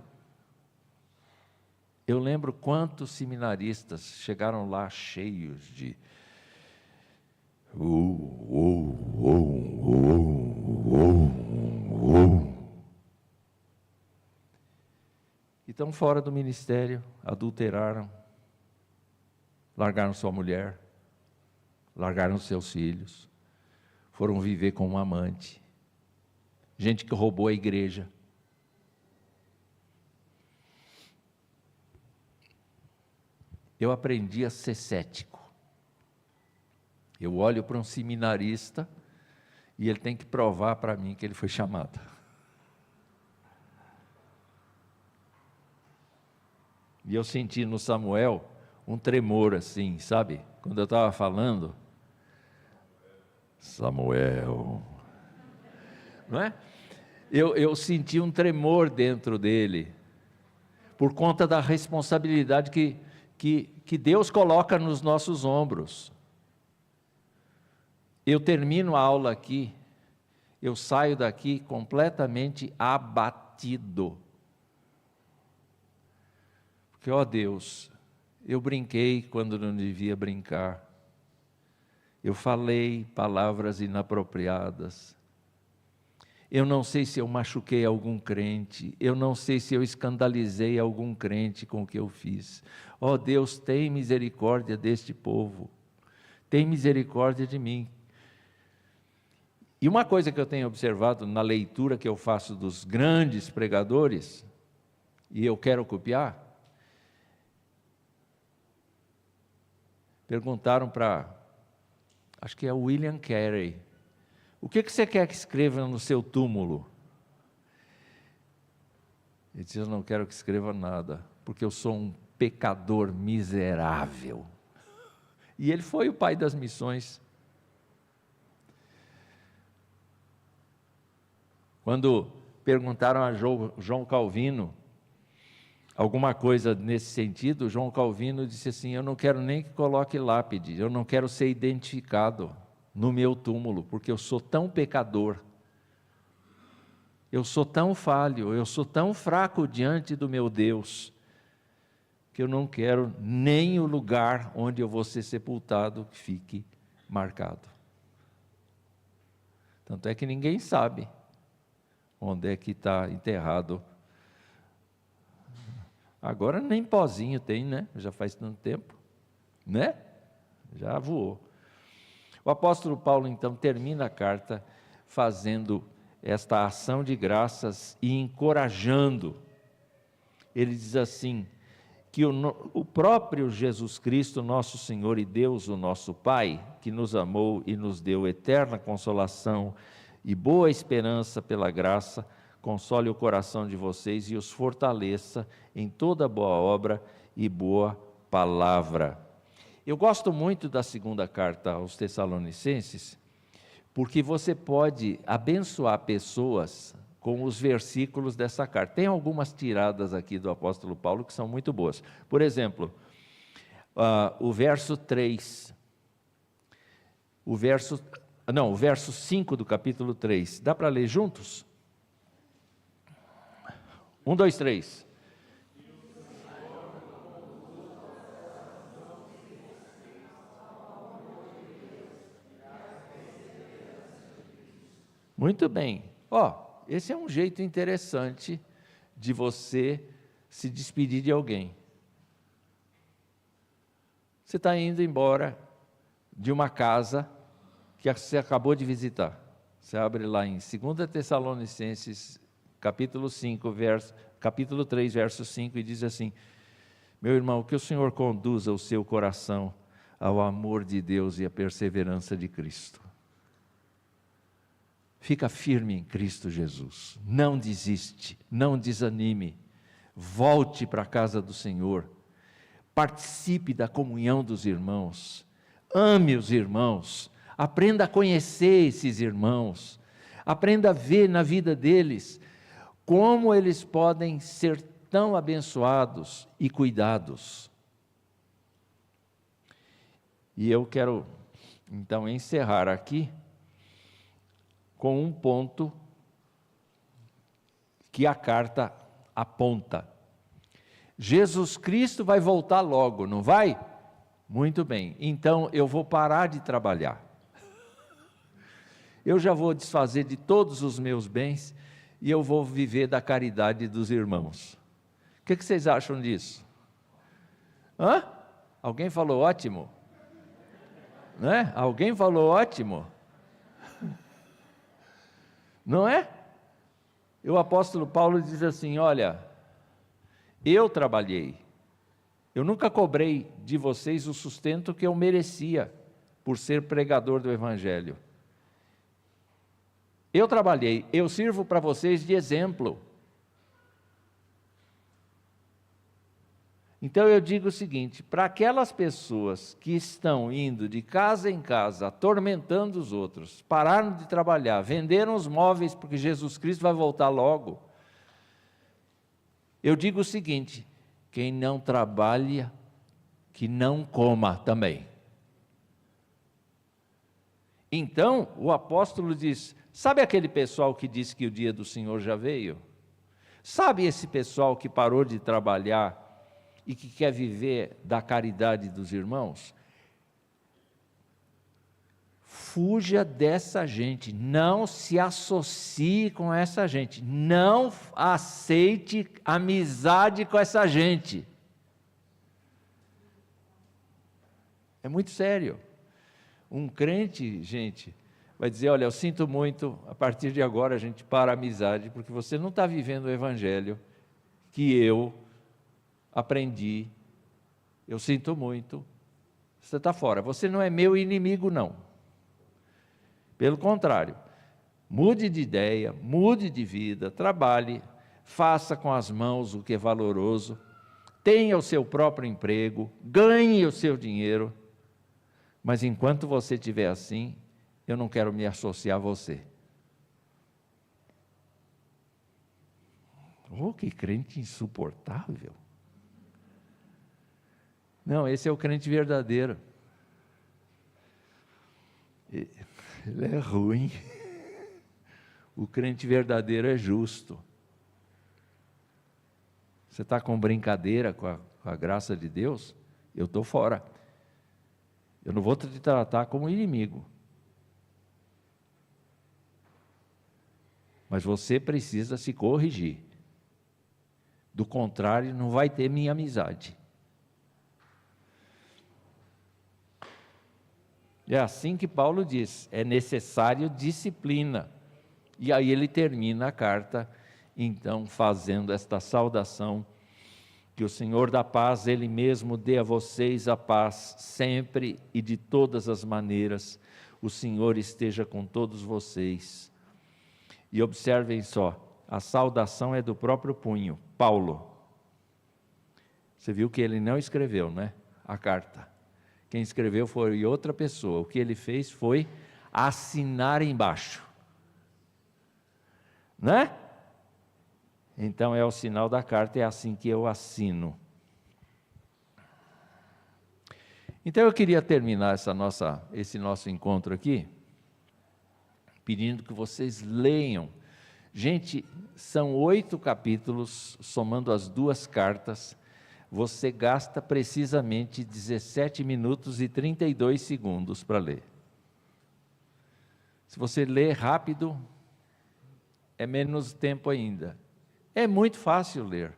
Eu lembro quantos seminaristas chegaram lá cheios de... E estão fora do ministério, adulteraram, largaram sua mulher, largaram seus filhos, foram viver com um amante, gente que roubou a igreja. Eu aprendi a ser cético. Eu olho para um seminarista e ele tem que provar para mim que ele foi chamado. E eu senti no Samuel um tremor assim, sabe? Quando eu estava falando, Samuel, não é? Eu senti um tremor dentro dele, por conta da responsabilidade que Deus coloca nos nossos ombros. Eu termino a aula aqui, eu saio daqui completamente abatido. Porque, ó Deus, eu brinquei quando não devia brincar. Eu falei palavras inapropriadas. Eu não sei se eu machuquei algum crente. Eu não sei se eu escandalizei algum crente com o que eu fiz. Ó Deus, tem misericórdia deste povo. Tem misericórdia de mim. E uma coisa que eu tenho observado na leitura que eu faço dos grandes pregadores, e eu quero copiar, perguntaram para, acho que é o William Carey, o que você quer que escreva no seu túmulo? Ele disse, eu não quero que escreva nada, porque eu sou um pecador miserável. E ele foi o pai das missões. Quando perguntaram a João Calvino alguma coisa nesse sentido, João Calvino disse assim: eu não quero nem que coloque lápide, eu não quero ser identificado no meu túmulo, porque eu sou tão pecador, eu sou tão falho, eu sou tão fraco diante do meu Deus, que eu não quero nem o lugar onde eu vou ser sepultado que fique marcado. Tanto é que ninguém sabe onde é que está enterrado. Agora nem pozinho tem, né? Já faz tanto tempo, né? Já voou. O apóstolo Paulo, então, termina a carta fazendo esta ação de graças e encorajando. Ele diz assim, que o próprio Jesus Cristo, nosso Senhor e Deus, o nosso Pai, que nos amou e nos deu eterna consolação e boa esperança pela graça, console o coração de vocês e os fortaleça em toda boa obra e boa palavra. Eu gosto muito da segunda carta aos Tessalonicenses, porque você pode abençoar pessoas com os versículos dessa carta. Tem algumas tiradas aqui do apóstolo Paulo que são muito boas. Por exemplo, o verso 3, o verso 5 do capítulo 3. Dá para ler juntos? 1, 2, 3. Muito bem. Esse é um jeito interessante de você se despedir de alguém. Você está indo embora de uma casa que você acabou de visitar. Você abre lá em 2 Tessalonicenses, capítulo 3, verso 5, e diz assim: meu irmão, que o Senhor conduza o seu coração ao amor de Deus e à perseverança de Cristo. Fica firme em Cristo Jesus, não desiste, não desanime, volte para a casa do Senhor, participe da comunhão dos irmãos, ame os irmãos, aprenda a conhecer esses irmãos, aprenda a ver na vida deles como eles podem ser tão abençoados e cuidados. E eu quero, então, encerrar aqui com um ponto que a carta aponta. Jesus Cristo vai voltar logo, não vai? Muito bem, então eu vou parar de trabalhar. Eu já vou desfazer de todos os meus bens e eu vou viver da caridade dos irmãos. O que vocês acham disso? Alguém falou ótimo? Né? Alguém falou ótimo? Não é? E o apóstolo Paulo diz assim: olha, eu trabalhei, eu nunca cobrei de vocês o sustento que eu merecia por ser pregador do Evangelho. Eu trabalhei, eu sirvo para vocês de exemplo. Então eu digo o seguinte, para aquelas pessoas que estão indo de casa em casa, atormentando os outros, pararam de trabalhar, venderam os móveis porque Jesus Cristo vai voltar logo, eu digo o seguinte: quem não trabalha, que não coma também. Então o apóstolo diz: sabe aquele pessoal que disse que o dia do Senhor já veio? Sabe esse pessoal que parou de trabalhar e que quer viver da caridade dos irmãos? Fuja dessa gente, não se associe com essa gente, não aceite amizade com essa gente. É muito sério. Um crente, gente, vai dizer: olha, eu sinto muito, a partir de agora a gente para a amizade, porque você não está vivendo o Evangelho que eu aprendi, eu sinto muito, você está fora, você não é meu inimigo não, pelo contrário, mude de ideia, mude de vida, trabalhe, faça com as mãos o que é valoroso, tenha o seu próprio emprego, ganhe o seu dinheiro, mas enquanto você estiver assim, eu não quero me associar a você. Oh, que crente insuportável. Não, esse é o crente verdadeiro. Ele é ruim. O crente verdadeiro é justo. Você está com brincadeira com a graça de Deus? Eu estou fora. Eu não vou te tratar como inimigo. Mas você precisa se corrigir. Do contrário, não vai ter minha amizade. É assim que Paulo diz, é necessário disciplina. E aí ele termina a carta, então, fazendo esta saudação, que o Senhor da paz, Ele mesmo dê a vocês a paz, sempre e de todas as maneiras, o Senhor esteja com todos vocês. E observem só, a saudação é do próprio punho, Paulo. Você viu que ele não escreveu, né? A carta. Quem escreveu foi outra pessoa. O que ele fez foi assinar embaixo. Né? Então é o sinal da carta, é assim que eu assino. Então eu queria terminar esse nosso encontro aqui, pedindo que vocês leiam. Gente, são 8 capítulos, somando as 2 cartas, você gasta precisamente 17 minutos e 32 segundos para ler. Se você ler rápido, é menos tempo ainda. É muito fácil ler.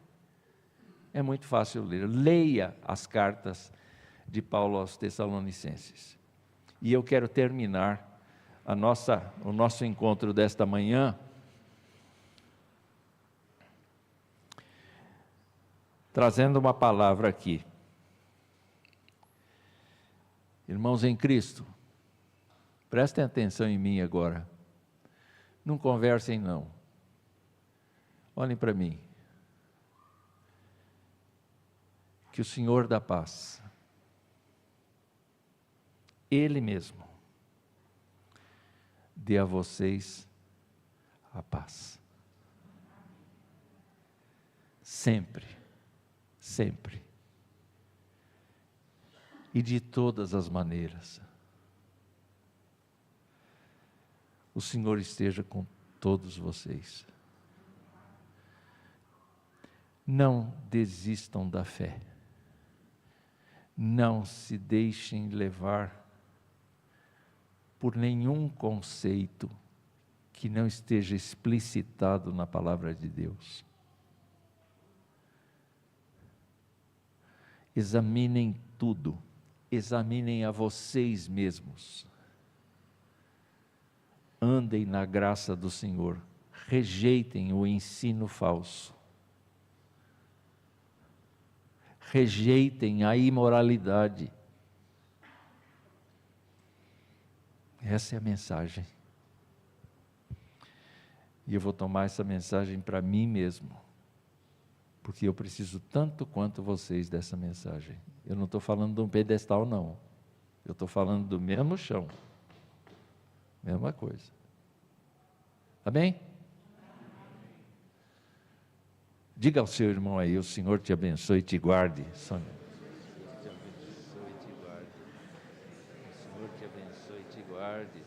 É muito fácil ler. Leia as cartas de Paulo aos Tessalonicenses. E eu quero terminar o nosso encontro desta manhã trazendo uma palavra aqui. Irmãos em Cristo, prestem atenção em mim agora. Não conversem não. Olhem para mim. Que o Senhor da paz, Ele mesmo, dê a vocês a paz. Sempre, sempre. E de todas as maneiras. O Senhor esteja com todos vocês. Não desistam da fé. Não se deixem levar por nenhum conceito que não esteja explicitado na palavra de Deus. Examinem tudo, examinem a vocês mesmos. Andem na graça do Senhor, rejeitem o ensino falso. Rejeitem a imoralidade. Essa é a mensagem. E eu vou tomar essa mensagem para mim mesmo, porque eu preciso tanto quanto vocês dessa mensagem. Eu não estou falando de um pedestal, não. Eu estou falando do mesmo chão. Mesma coisa. Amém? Diga ao seu irmão aí, o Senhor te abençoe e te guarde. Sônia. Te abençoe e te guarde. O Senhor te abençoe e te guarde.